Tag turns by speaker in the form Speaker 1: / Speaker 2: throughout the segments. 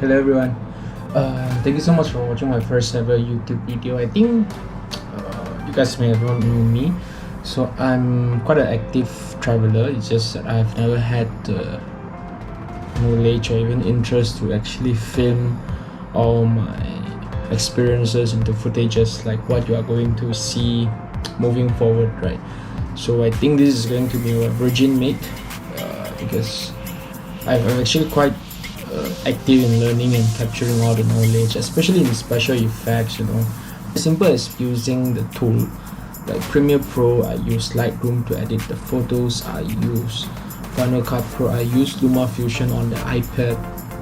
Speaker 1: Hello everyone. Thank you so much for watching my first ever YouTube video. I think you guys may have not known me. So I'm quite an active traveler. It's just that I've never had the knowledge or even interest to actually film all my experiences into footages like what you are going to see moving forward, right? So I think this is going to be a virgin make because I'm actually quite active in learning and capturing all the knowledge, especially in special effects, as simple as using the tool like Premiere Pro. I use Lightroom to edit the photos. I use Final Cut Pro. I use LumaFusion on the iPad,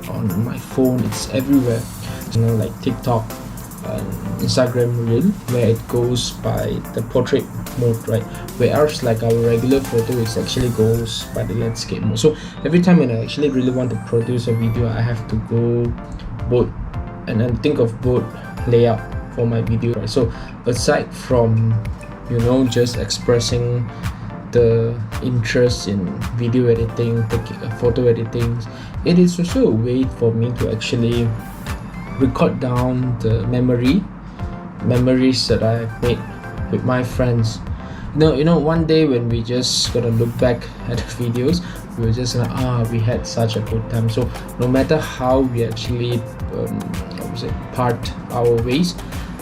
Speaker 1: on my phone. It's everywhere, like TikTok and Instagram Reel, where it goes by the portrait mode, right? Whereas like our regular photo, it actually goes by the landscape mode. So every time when I actually really want to produce a video, I have to go both and then think of both layout for my video, right? So aside from just expressing the interest in video editing, photo editing, it is also a way for me to actually record down the memories that I've made with my friends. One day when we just gonna look back at the videos, we were just like, we had such a good time. So no matter how we actually part our ways,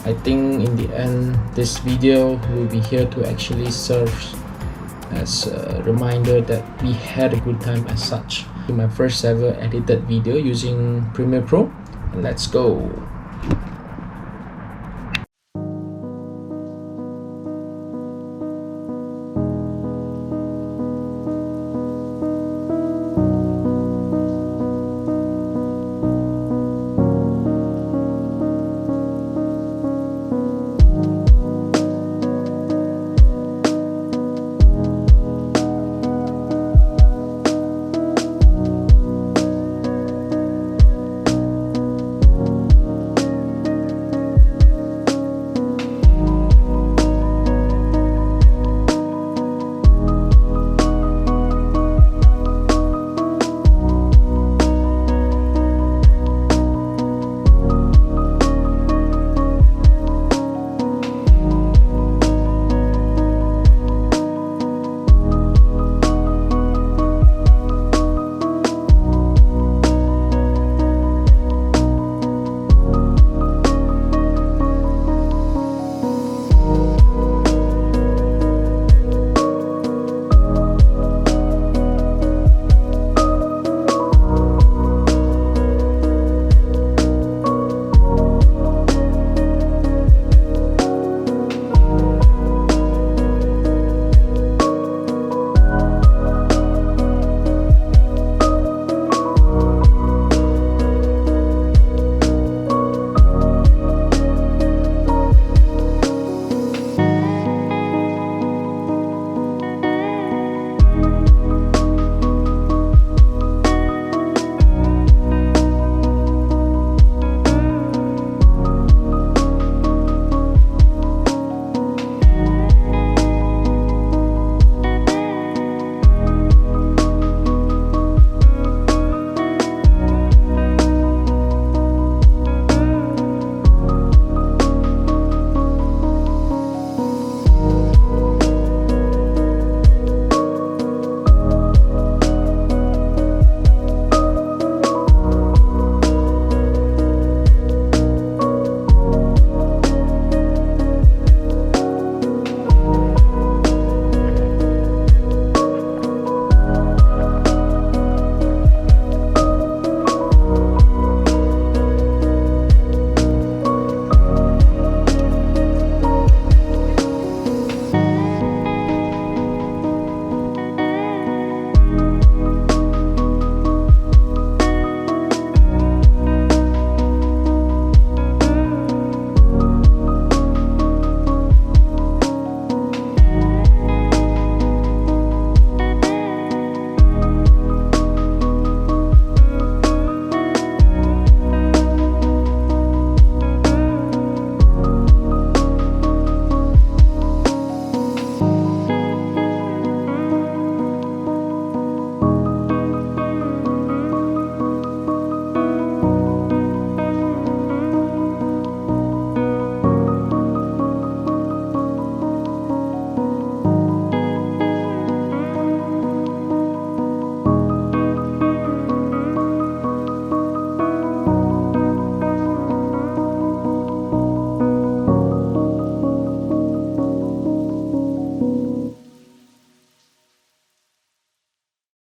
Speaker 1: I think in the end this video will be here to actually serve as a reminder that we had a good time as such. My first ever edited video using Premiere Pro. Let's go.